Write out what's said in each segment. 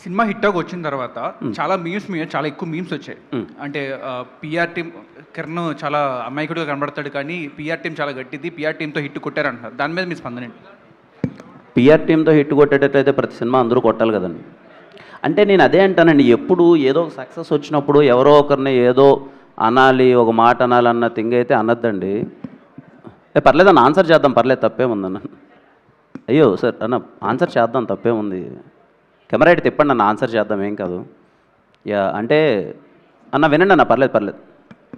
Cinema హిట్టాకి వచ్చిన తర్వాత చాలా మీమ్స్ మీద చాలా ఎక్కువ మీమ్స్ వచ్చాయి. అంటే పిఆర్ టీమ్ కిరణ్ చాలా అమాయకుడిగా కనబడతాడు, కానీ పిఆర్ టీం చాలా గట్టిది, పిఆర్ టీంతో హిట్ కొట్టారంటున్నారు. దాని మీద మీ స్పందన ఏంటి? పిఆర్ టీంతో హిట్ కొట్టేటట్లయితే ప్రతి సినిమా అందరూ కొట్టాలి కదండి. అంటే నేను అదే అంటానండి, ఎప్పుడు ఏదో సక్సెస్ వచ్చినప్పుడు ఎవరో ఒకరిని ఏదో అనాలి, ఒక మాట అనాలన్న థింగ్ అయితే అనద్దండి. పర్లేదు అన్న, ఆన్సర్ చేద్దాం, పర్లేదు తప్పేముందన్న. అయ్యో సార్ అన్న, ఆన్సర్ చేద్దాం, తప్పేముంది, కెమెరా అయితే తిప్పండి అన్న, ఆన్సర్ చేద్దాం, ఏం కాదు. యా అంటే అన్న వినండి అన్న, పర్లేదు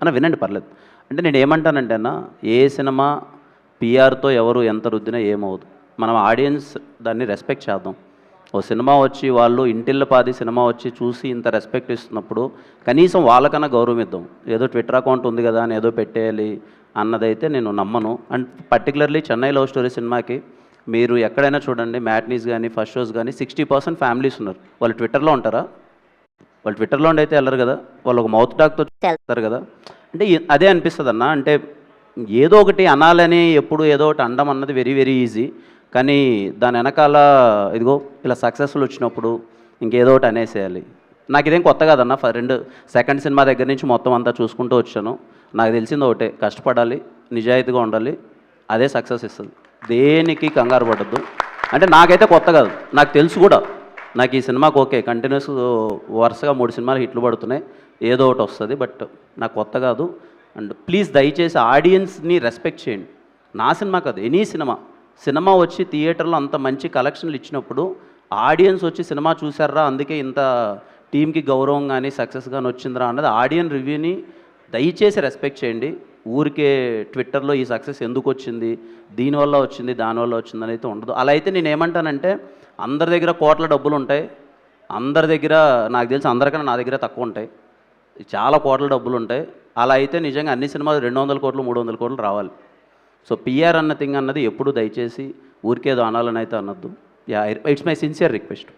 అన్న, వినండి పర్లేదు. అంటే నేను ఏమంటానంటే అన్న, ఏ సినిమా పిఆర్తో ఎవరు ఎంత రుద్దినా ఏమవుదు, మనం ఆడియన్స్ దాన్ని రెస్పెక్ట్ చేద్దాం. ఓ సినిమా వచ్చి వాళ్ళు ఇంటిల్లపాది సినిమా వచ్చి చూసి ఇంత రెస్పెక్ట్ ఇస్తున్నప్పుడు కనీసం వాళ్ళకన్నా గౌరవం ఇద్దాం. ఏదో ట్విట్టర్ అకౌంట్ ఉంది కదా అని ఏదో పెట్టేయాలి అన్నదైతే నేను నమ్మను. And particularly Chennai love story సినిమాకి మీరు ఎక్కడైనా చూడండి, మ్యాట్నీస్ కానీ ఫస్ట్ షోస్ కానీ 60% ఫ్యామిలీస్ ఉన్నారు. వాళ్ళు ట్విట్టర్లో ఉంటారా? వాళ్ళు ట్విట్టర్లో అయితే వెళ్ళరు కదా, వాళ్ళు ఒక మౌత్ టాక్తో వెళ్తారు కదా. అంటే అదే అనిపిస్తుంది అన్న, అంటే ఏదో ఒకటి అనాలని ఎప్పుడు ఏదో ఒకటి అనడం అన్నది వెరీ వెరీ ఈజీ, కానీ దాని వెనకాల ఇదిగో ఇలా సక్సెస్ఫుల్ వచ్చినప్పుడు ఇంకేదో ఒకటి అనేసేయాలి. నాకు ఇదేం కొత్త కాదన్న, సెకండ్ సినిమా దగ్గర నుంచి మొత్తం అంతా చూసుకుంటూ వచ్చాను. నాకు తెలిసింది ఒకటే, కష్టపడాలి, నిజాయితీగా ఉండాలి, అదే సక్సెస్ ఇస్తుంది. దేనికి కంగారు పడద్దు. అంటే నాకైతే కొత్త కాదు, నాకు తెలుసు కూడా. నాకు ఈ సినిమాకి ఓకే కంటిన్యూస్ వరుసగా 3 సినిమాలు హిట్లు పడుతున్నాయి, ఏదో ఒకటి వస్తుంది, బట్ నాకు కొత్త కాదు. అండ్ ప్లీజ్ దయచేసి ఆడియన్స్ని రెస్పెక్ట్ చేయండి. నా సినిమా కాదు, ఎనీ సినిమా వచ్చి థియేటర్లో అంత మంచి కలెక్షన్లు ఇచ్చినప్పుడు ఆడియన్స్ వచ్చి సినిమా చూసారా, అందుకే ఇంత టీంకి గౌరవం కానీ సక్సెస్ కానీ వచ్చిందిరా అన్నది ఆడియన్ రివ్యూని దయచేసి రెస్పెక్ట్ చేయండి. ఊరికే ట్విట్టర్లో ఈ సక్సెస్ ఎందుకు వచ్చింది, దీనివల్ల వచ్చింది, దానివల్ల వచ్చింది అని అయితే ఉండదు. అలా అయితే నేను ఏమంటానంటే, అందరి దగ్గర కోట్ల డబ్బులు ఉంటాయి, అందరి దగ్గర నాకు తెలిసి అందరికన్నా నా దగ్గర తక్కువ ఉంటాయి, చాలా కోట్ల డబ్బులు ఉంటాయి. అలా అయితే నిజంగా అన్ని సినిమాలు 200 కోట్లు 300 కోట్లు రావాలి. సో పిఆర్ అన్న థింగ్ అన్నది ఎప్పుడు దయచేసి ఊరికేదో అనాలని అయితే అనొద్దు. Yeah, it's my sincere request.